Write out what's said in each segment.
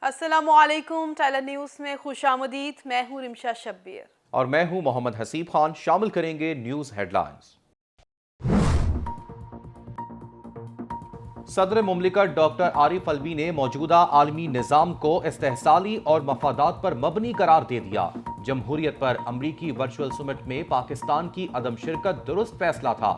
अस्सलामु अलैकुम। Tyler news में खुशामदीद। मैं हूँ रिमशा शब्बीर और मैं हूं मोहम्मद हसीब खान। शामिल करेंगे न्यूज हेडलाइंस। सदर मुमलिकत डॉक्टर आरिफ अलवी ने मौजूदा आलमी निज़ाम को इस्तेहसाली और मफादात पर मबनी करार दे दिया। जमहूरियत पर अमरीकी वर्चुअल समिट में पाकिस्तान की अदम शिरकत दुरुस्त फैसला था।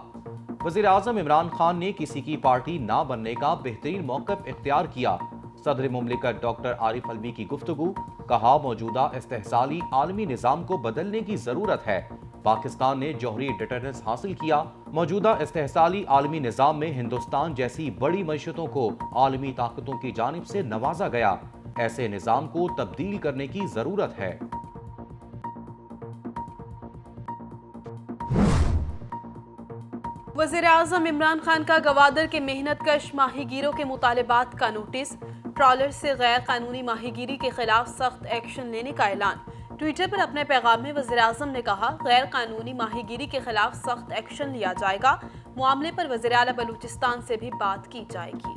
वज़ीर आज़म इमरान खान ने किसी की पार्टी ना बनने का बेहतरीन मौक़िफ़ इख्तियार किया। सदर मुमलिकत डॉक्टर आरिफ अलवी की गुफ्तगू, कहा मौजूदा इस्तेहसाली आलमी निज़ाम को बदलने की ज़रूरत है। पाकिस्तान ने जौहरी डिटरेंस हासिल किया। मौजूदा इस्तेहसाली आलमी निज़ाम में हिंदुस्तान जैसी बड़ी मईशतों को आलमी ताकतों की जानिब से नवाजा गया। ऐसे निज़ाम को तब्दील करने की ज़रूरत है। वज़ीर आज़म इमरान खान का गवादर के मेहनत कश माहीगीरों के मुतालबात का नोटिस। ट्रॉलर से गैर कानूनी माहीगीरी के खिलाफ सख्त एक्शन लेने का ऐलान। ट्विटर पर अपने पैगाम में वज़ीर आज़म ने कहा, गैर कानूनी माहीगीरी के खिलाफ सख्त एक्शन लिया जाएगा। मामले पर वज़ीर आला बलूचिस्तान से भी बात की जाएगी।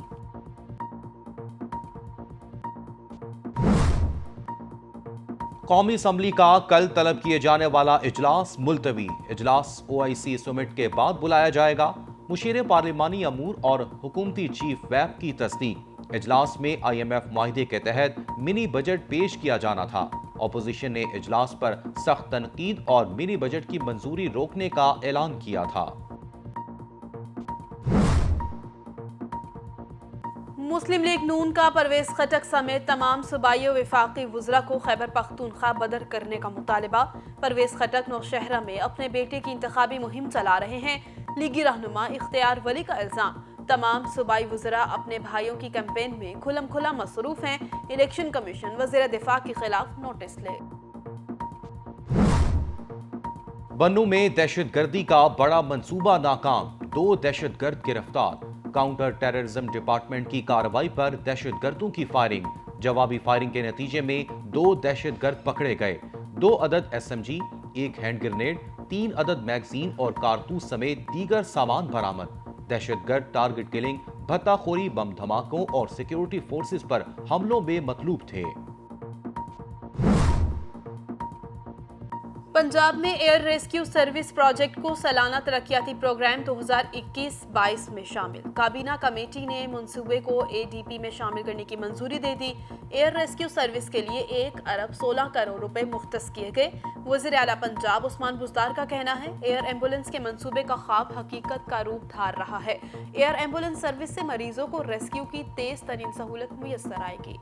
कौमी असम्बली का कल तलब किए जाने वाला इजलास मुलतवी। इजलास OIC समिट के बाद बुलाया जाएगा। मुशीर पार्लिमानी अमूर और हुकूमती चीफ वैप की तस्दीक। इजलास में IMF मुआहिदे के तहत मिनी बजट पेश किया जाना था। अपोजिशन ने इजलास पर सख्त तनकीद और मिनी बजट की मंजूरी रोकने का ऐलान किया था। मुस्लिम लीग नून का परवेज खटक समेत तमाम सूबाई और वफाकी वुज़रा को खैबर पख्तूनख्वा बदर करने का मुतालबा। परवेज खटक नौशहरा में अपने बेटे की इंतखाबी मुहिम चला रहे हैं। लीगी रहनुमा इख्तियार वली का इल्ज़ाम, तमाम सूबाई वुज़रा अपने भाइयों की कैंपेन में खुलम खुला मसरूफ हैं। इलेक्शन कमीशन वज़ीर दिफा के खिलाफ नोटिस ले। बन्नू में दहशतगर्दी का बड़ा मंसूबा नाकाम। 2 दहशतगर्द गिरफ्तार। काउंटर टेररिज्म डिपार्टमेंट की कार्रवाई पर दहशतगर्दों की फायरिंग। जवाबी फायरिंग के नतीजे में 2 दहशतगर्द पकड़े गए। 2 अदद SMG, 1 हैंड ग्रेनेड, 3 अदद मैगजीन और कारतूस समेत दीगर सामान बरामद। दहशतगर्द टारगेट किलिंग, भत्ताखोरी, बम धमाकों और सिक्योरिटी फोर्सेस पर हमलों में मतलूब थे। पंजाब में एयर रेस्क्यू सर्विस प्रोजेक्ट को सालाना तरक्याती प्रोग्राम 2021-22 में शामिल। काबीना कमेटी ने मंसूबे को ADP में शामिल करने की मंजूरी दे दी। एयर रेस्क्यू सर्विस के लिए 1 अरब 16 करोड़ रुपए मुख्तस किए गए। वज़ीर आला पंजाब उस्मान बुज़दार का कहना है, एयर एम्बुलेंस के मंसूबे का ख्वाब हकीकत का रूप धार रहा है। एयर एम्बुलेंस सर्विस से मरीजों को रेस्क्यू की तेज तरीन सहूलत मुयस्सर आएगी।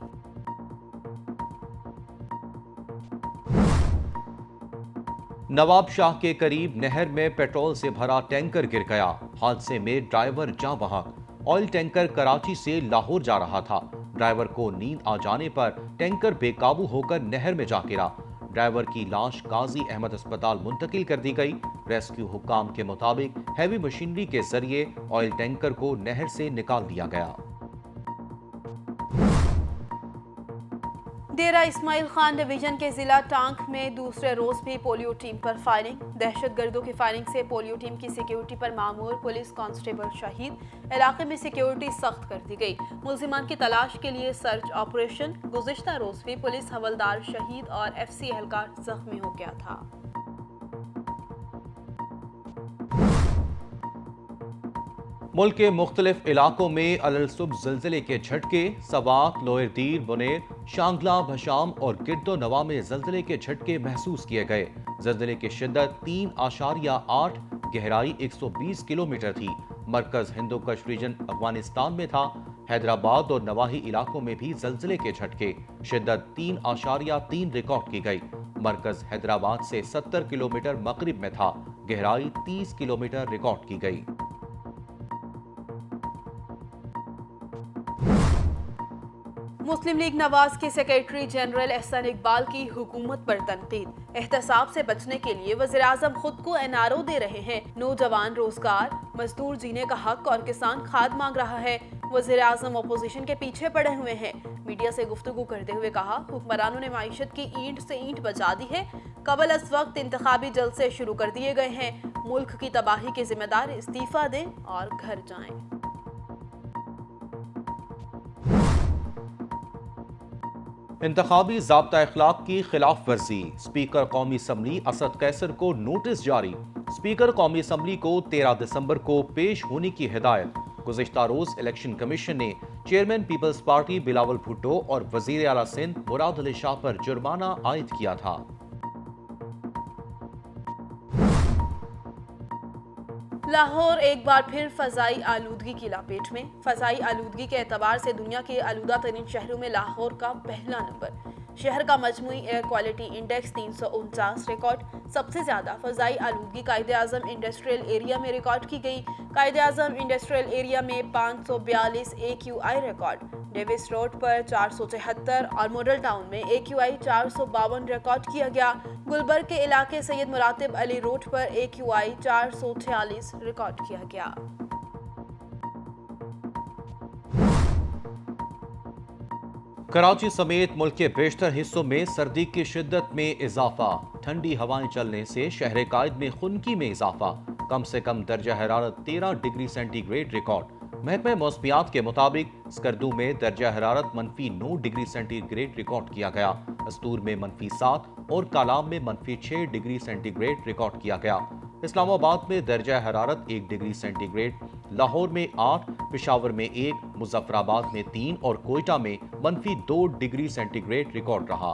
नवाब शाह के करीब नहर में पेट्रोल से भरा टैंकर गिर गया। हादसे में ड्राइवर जाँ बहक। ऑयल टैंकर कराची से लाहौर जा रहा था। ड्राइवर को नींद आ जाने पर टैंकर बेकाबू होकर नहर में जा गिरा। ड्राइवर की लाश गाजी अहमद अस्पताल मुंतकिल कर दी गई। रेस्क्यू हुक्काम के मुताबिक हैवी मशीनरी के जरिए ऑयल टैंकर को नहर से निकाल दिया गया। डेरा इस्माइल खान डिवीजन के जिला टांक में दूसरे रोज भी पोलियो टीम पर फायरिंग। दहशतगर्दों की फायरिंग से पोलियो टीम की सिक्योरिटी पर मामूर पुलिस कांस्टेबल शहीद। इलाके में सिक्योरिटी सख्त कर दी गई। मुल्जिमान की तलाश के लिए सर्च ऑपरेशन। गुज़िश्ता रोज भी पुलिस हवलदार शहीद और FC एहलकार जख्मी हो गया था। मुल्क के मुख्तलिफ इलाकों में अलसुब ज़िलज़िले के झटके। सवात, लोअर दीर, बुनेर, शांगला, भशाम और गिरदो नवा में ज़िलज़िले के झटके महसूस किए गए। ज़िलज़िले की शिद्दत 3.8, गहराई 120 किलोमीटर थी। मरकज़ हिंदोकश रीजन अफगानिस्तान में था। हैदराबाद और नवाही इलाकों में भी ज़िलज़िले के झटके। शिद्दत 3.3 रिकॉर्ड की गई। मरकज़ हैदराबाद से 70 किलोमीटर मगरिब में था। गहराई 30 किलोमीटर रिकॉर्ड की गई। मुस्लिम लीग नवाज के सेक्रेटरी जनरल एहसान इकबाल की हुकूमत पर तनकीद। एहतसाब से बचने के लिए वज़ीर आज़म खुद को NRO दे रहे हैं। नौजवान रोजगार, मजदूर जीने का हक और किसान खाद मांग रहा है। वज़ीर आज़म अपोजिशन के पीछे पड़े हुए हैं। मीडिया से गुफ्तगू करते हुए कहा, हुक्मरानों ने माईशत की ईंट से ईंट बजा दी है। कबल अस वक्त इंतखाबी जलसे शुरू कर दिए गए हैं। मुल्क की तबाही के जिम्मेदार इस्तीफा दें और घर जाएं। इंतखाबी ज़ाब्ता अखलाक की खिलाफ वर्जी, स्पीकर कौमी असम्बली असद कैसर को नोटिस जारी। स्पीकर कौमी असम्बली को 13 दिसंबर को पेश होने की हिदायत। गुज़िश्ता रोज इलेक्शन कमीशन ने चेयरमैन पीपल्स पार्टी बिलावल भुट्टो और वजीर आला सिंध मुराद अली शाह पर जुर्माना आयद किया था। लाहौर एक बार फिर फजाई आलूदगी की लपेट में। फजाई आलूदगी के एतबार से दुनिया के आलूदा तरीन शहरों में लाहौर का पहला नंबर। शहर का मजमूई एयर क्वालिटी इंडेक्स 349 रिकॉर्ड। सबसे ज्यादा फजाई आलूदगी कायदे आजम इंडस्ट्रियल एरिया में रिकॉर्ड की गई। कायदे आजम इंडस्ट्रियल एरिया में 542 AQI रिकॉर्ड। डेविस रोड पर 474 और मॉडल टाउन में AQI 452 रिकॉर्ड किया गया। गुलबर्ग के इलाके सैयद मुरातिब अली रोड पर AQI 446 रिकॉर्ड किया गया। कराची समेत मुल्क के बेशतर हिस्सों में सर्दी की शिद्दत में इजाफा। ठंडी हवाएं चलने से शहर कायद में खुनकी में इजाफा। कम से कम दर्जा हरारत 13 डिग्री सेंटीग्रेड रिकॉर्ड। महकमे मौसमियात के मुताबिक स्कर्दू में दर्जा हरारत -9 डिग्री सेंटीग्रेड रिकॉर्ड किया गया। अस्तूर में -7 और कालाम में -6 डिग्री सेंटीग्रेड रिकॉर्ड किया गया। इस्लामाबाद में दर्जा हरारत 1 डिग्री सेंटीग्रेड, लाहौर में 8, पेशावर में 1, मुजफ्फराबाद में 3 और कोयटा में -2 डिग्री सेंटीग्रेड रिकॉर्ड रहा।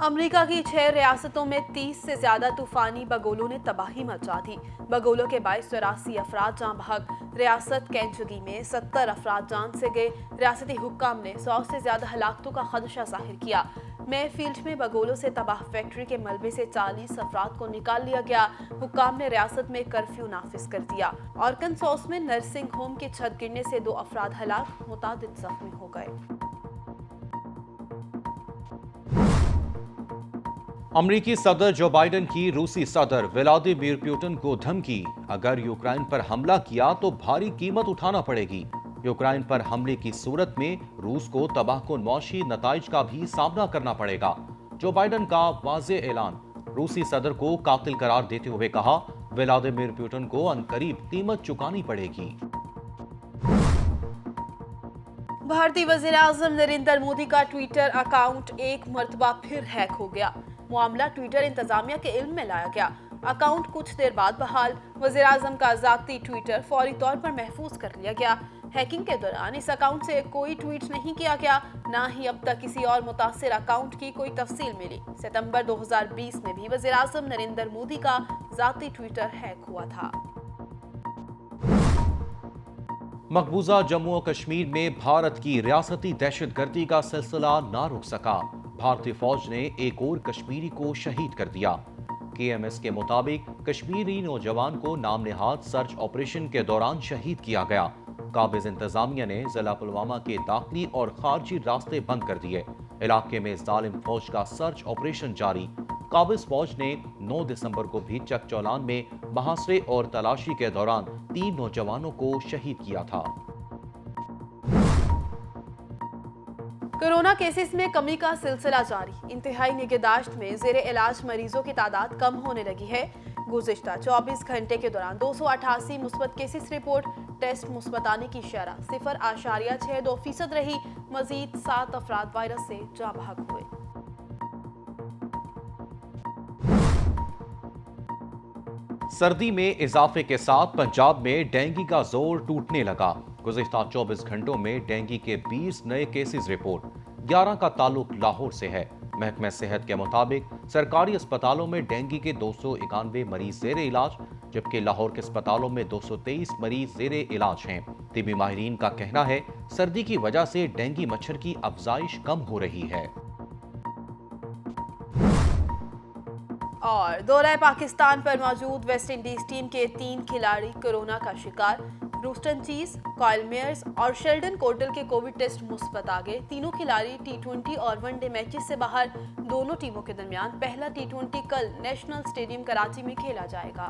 अमेरिका की 6 रियासतों में 30 से ज्यादा तूफानी बगोलों ने तबाही मचा दी। बगोलों के 82 अफराद जान बहक। रियासत केंचुकी में 70 अफराद जान से गए। रियासती हुक्काम ने 100 से ज्यादा हलाकतों का खदशा जाहिर किया। मेफील्ड में बगोलों से तबाह फैक्ट्री के मलबे से 40 अफराद को निकाल लिया गया। हुक्काम ने रियासत में कर्फ्यू नाफिज कर दिया। आर्कनसॉस में नर्सिंग होम की छत गिरने से 2 अफराद हलाक, मुतादिद जख्मी हो गए। अमरीकी सदर जो बाइडन की रूसी सदर व्लादिमीर पुतिन को धमकी, अगर यूक्रेन पर हमला किया तो भारी कीमत उठाना पड़ेगी। यूक्रेन पर हमले की सूरत में रूस को तबाहकुन मौशी नताइज का भी सामना करना पड़ेगा। जो बाइडन का वाज़े ऐलान। रूसी सदर को कातिल करार देते हुए कहा, व्लादिमीर पुतिन को अनकरीब कीमत चुकानी पड़ेगी। भारतीय वज़ीर आज़म नरेंद्र मोदी का ट्विटर अकाउंट एक मर्तबा फिर हैक हो गया। मामला ट्विटर इंतजामिया के इल्म में लाया गया। अकाउंट कुछ देर बाद बहाल। वज़ीर आज़म का ज़ाती ट्विटर फौरी तौर पर महफूज कर लिया गया। हैकिंग के दौरान इस अकाउंट से कोई ट्वीट नहीं किया गया, ना ही अब तक किसी और मुतासिर अकाउंट की कोई तफसील मिली। सितंबर 2020 में भी वज़ीर आज़म नरेंद्र मोदी का ज़ाती ट्विटर हैक हुआ था। मकबूजा जम्मू और कश्मीर में भारत की रियासती दहशतगर्दी का सिलसिला ना रुक सका। भारतीय फौज ने एक और कश्मीरी को शहीद कर दिया। KMS के मुताबिक कश्मीरी नौजवान को नाम नेहाद सर्च ऑपरेशन के दौरान शहीद किया गया। काबिज इंतजामिया ने जिला पुलवामा के दाखिली और खारजी रास्ते बंद कर दिए। इलाके में जालिम फौज का सर्च ऑपरेशन जारी। काबिज फौज ने 9 दिसंबर को भी चकचौलान में महासरे और तलाशी के दौरान 3 नौजवानों को शहीद किया था। कोरोना केसेस में कमी का सिलसिला जारी। इंतहाई निगहदाश्त में जेर इलाज मरीजों की तादाद कम होने लगी है। गुज़िश्ता 24 घंटे के दौरान 288 मुस्बत केसेस रिपोर्ट। टेस्ट मुस्बत आने की शरह 0.62% रही। मजीद 7 अफराद वायरस से जाँ बहक हुए। सर्दी में इजाफे के साथ पंजाब में डेंगू का जोर टूटने लगा। गुज़िश्ता 24 घंटों में डेंगू के 20 नए केसेस रिपोर्ट। 11 का ताल्लुक लाहौर से है। महकमा सेहत के मुताबिक सरकारी अस्पतालों में डेंगू के 291 मरीज जेर इलाज, जबकि लाहौर के अस्पतालों में 223 मरीज जेर इलाज हैं। तिबी माहिरीन का कहना है, सर्दी की वजह से डेंगू मच्छर की अफजाइश कम हो रही है। और दौरे पाकिस्तान पर मौजूद वेस्ट इंडीज टीम के 3 खिलाड़ी कोरोना का शिकार। रूस्टन चीज, कॉयल मेयर्स और शेल्डन कोटल के कोविड टेस्ट मुस्बत आ गए। तीनों खिलाड़ी T20 और वनडे मैचेस से बाहर। दोनों टीमों के दरमियान पहला T20 कल नेशनल स्टेडियम कराची में खेला जाएगा।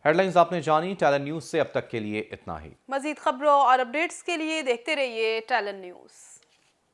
हेडलाइंस आपने जानी। टैलेंट न्यूज से अब तक के लिए इतना ही। मजीद खबरों और अपडेट्स के लिए देखते रहिए टैलेंट न्यूज।